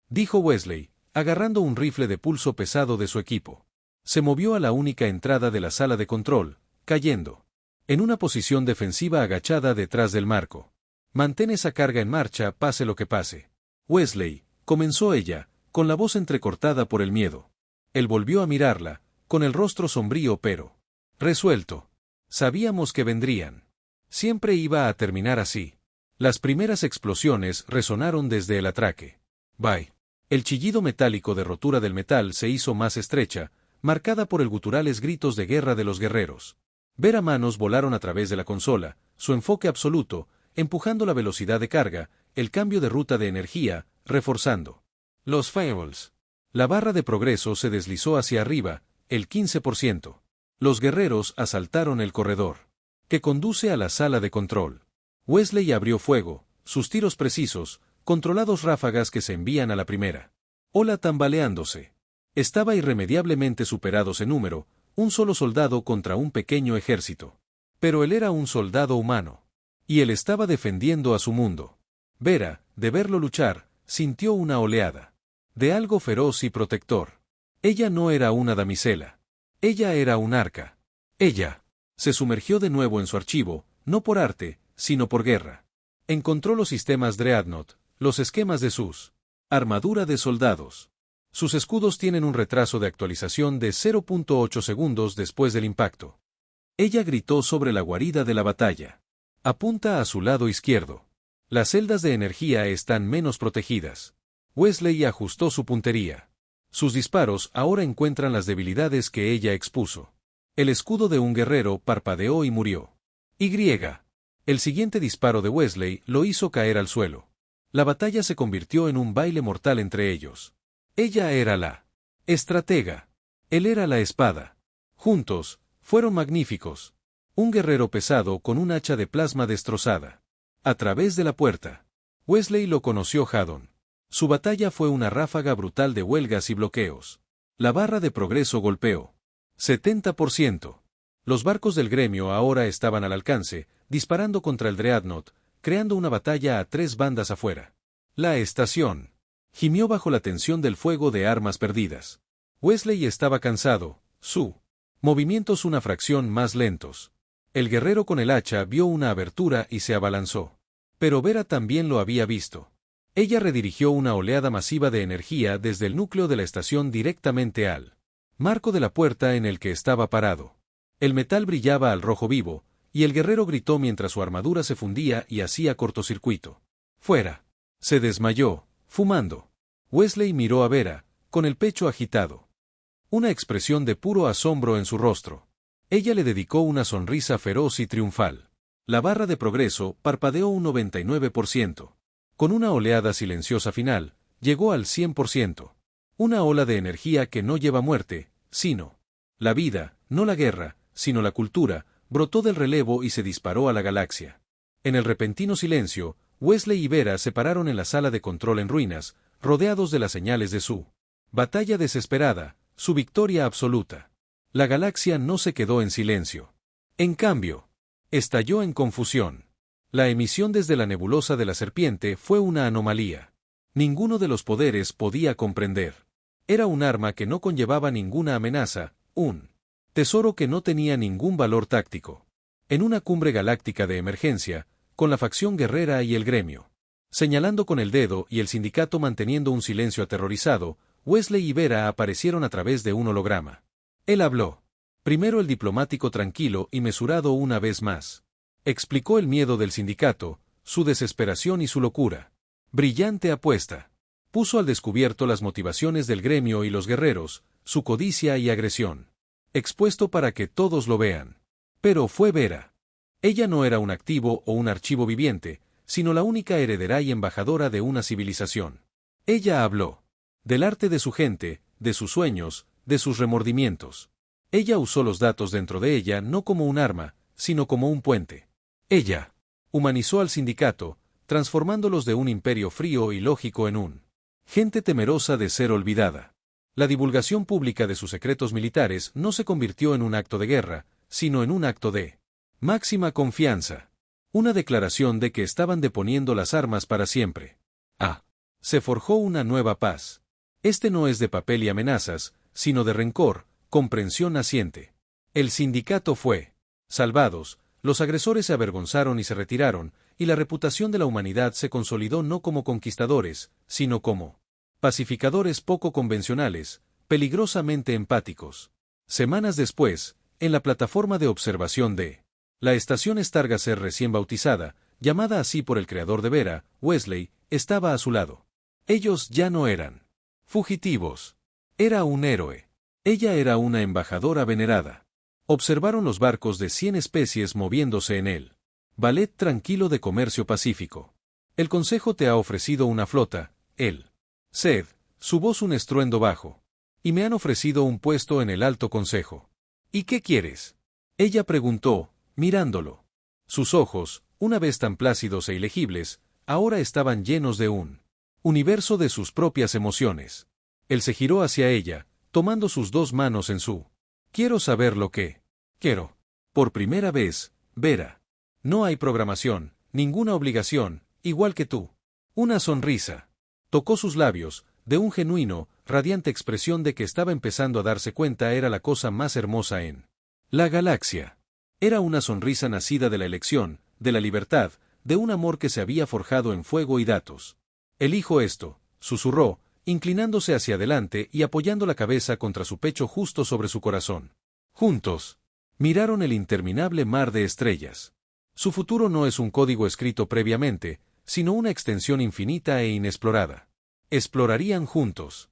dijo Wesley, agarrando un rifle de pulso pesado de su equipo. Se movió a la única entrada de la sala de control, cayendo en una posición defensiva agachada detrás del marco. Mantén esa carga en marcha, pase lo que pase. Wesley, comenzó ella, con la voz entrecortada por el miedo. Él volvió a mirarla, con el rostro sombrío pero resuelto. Sabíamos que vendrían. Siempre iba a terminar así. Las primeras explosiones resonaron desde el atraque. Bye. El chillido metálico de rotura del metal se hizo más estrecha, marcada por el guturales gritos de guerra de los guerreros. Ver a manos volaron a través de la consola, su enfoque absoluto, empujando la velocidad de carga, el cambio de ruta de energía, reforzando los firewalls. La barra de progreso se deslizó hacia arriba, el 15%. Los guerreros asaltaron el corredor que conduce a la sala de control. Wesley abrió fuego, sus tiros precisos, controlados ráfagas que se envían a la primera ola tambaleándose. Estaba irremediablemente superados en número, un solo soldado contra un pequeño ejército. Pero él era un soldado humano. Y él estaba defendiendo a su mundo. Vera, de verlo luchar, sintió una oleada de algo feroz y protector. Ella no era una damisela. Ella era un arca. Ella se sumergió de nuevo en su archivo, no por arte, sino por guerra. Encontró los sistemas Dreadnought, los esquemas de sus armadura de soldados. Sus escudos tienen un retraso de actualización de 0.8 segundos después del impacto. Ella gritó sobre la guarida de la batalla. Apunta a su lado izquierdo. Las celdas de energía están menos protegidas. Wesley ajustó su puntería. Sus disparos ahora encuentran las debilidades que ella expuso. El escudo de un guerrero parpadeó y murió. Y. El siguiente disparo de Wesley lo hizo caer al suelo. La batalla se convirtió en un baile mortal entre ellos. Ella era la estratega. Él era la espada. Juntos, fueron magníficos. Un guerrero pesado con un hacha de plasma destrozada. A través de la puerta. Wesley lo conoció Haddon. Su batalla fue una ráfaga brutal de huelgas y bloqueos. La barra de progreso golpeó. 70%. Los barcos del gremio ahora estaban al alcance, disparando contra el Dreadnought, creando una batalla a 3 bandas afuera. La estación gimió bajo la tensión del fuego de armas perdidas. Wesley estaba cansado, su movimientos una fracción más lentos. El guerrero con el hacha vio una abertura y se abalanzó. Pero Vera también lo había visto. Ella redirigió una oleada masiva de energía desde el núcleo de la estación directamente al marco de la puerta en el que estaba parado. El metal brillaba al rojo vivo, y el guerrero gritó mientras su armadura se fundía y hacía cortocircuito. ¡Fuera! Se desmayó, fumando. Wesley miró a Vera, con el pecho agitado. Una expresión de puro asombro en su rostro. Ella le dedicó una sonrisa feroz y triunfal. La barra de progreso parpadeó un 99%. Con una oleada silenciosa final, llegó al 100%. Una ola de energía que no lleva muerte, sino la vida, no la guerra, sino la cultura, brotó del relevo y se disparó a la galaxia. En el repentino silencio, Wesley y Vera se pararon en la sala de control en ruinas, rodeados de las señales de su batalla desesperada, su victoria absoluta. La galaxia no se quedó en silencio. En cambio, estalló en confusión. La emisión desde la nebulosa de la serpiente fue una anomalía. Ninguno de los poderes podía comprender. Era un arma que no conllevaba ninguna amenaza, un tesoro que no tenía ningún valor táctico. En una cumbre galáctica de emergencia, con la facción guerrera y el gremio señalando con el dedo y el sindicato manteniendo un silencio aterrorizado, Wesley y Vera aparecieron a través de un holograma. Él habló. Primero el diplomático tranquilo y mesurado una vez más. Explicó el miedo del sindicato, su desesperación y su locura. Brillante apuesta. Puso al descubierto las motivaciones del gremio y los guerreros, su codicia y agresión. Expuesto para que todos lo vean. Pero fue Vera. Ella no era un activo o un archivo viviente, sino la única heredera y embajadora de una civilización. Ella habló. Del arte de su gente, de sus sueños, de sus remordimientos. Ella usó los datos dentro de ella no como un arma, sino como un puente. Ella humanizó al sindicato, transformándolos de un imperio frío y lógico en un gente temerosa de ser olvidada. La divulgación pública de sus secretos militares no se convirtió en un acto de guerra, sino en un acto de máxima confianza. Una declaración de que estaban deponiendo las armas para siempre. Se forjó una nueva paz. Este no es de papel y amenazas, sino de rencor, comprensión naciente. El sindicato fue salvados, los agresores se avergonzaron y se retiraron, y la reputación de la humanidad se consolidó no como conquistadores, sino como pacificadores poco convencionales, peligrosamente empáticos. Semanas después, en la plataforma de observación de la estación Stargazer recién bautizada, llamada así por el creador de Vera, Wesley, estaba a su lado. Ellos ya no eran fugitivos. Era un héroe. Ella era una embajadora venerada. Observaron los barcos de 100 especies moviéndose en el ballet tranquilo de comercio pacífico. El Consejo te ha ofrecido una flota, el SED, su voz un estruendo bajo. Y me han ofrecido un puesto en el Alto Consejo. ¿Y qué quieres? Ella preguntó, mirándolo. Sus ojos, una vez tan plácidos e ilegibles, ahora estaban llenos de un universo de sus propias emociones. Él se giró hacia ella, tomando sus dos manos en su. Quiero saber lo que quiero. Por primera vez, Vera. No hay programación, ninguna obligación, igual que tú. Una sonrisa. Tocó sus labios, de un genuino, radiante expresión de que estaba empezando a darse cuenta era la cosa más hermosa en la galaxia. Era una sonrisa nacida de la elección, de la libertad, de un amor que se había forjado en fuego y datos. Elijo esto, susurró, inclinándose hacia adelante y apoyando la cabeza contra su pecho justo sobre su corazón. Juntos, miraron el interminable mar de estrellas. Su futuro no es un código escrito previamente, sino una extensión infinita e inexplorada. Explorarían juntos.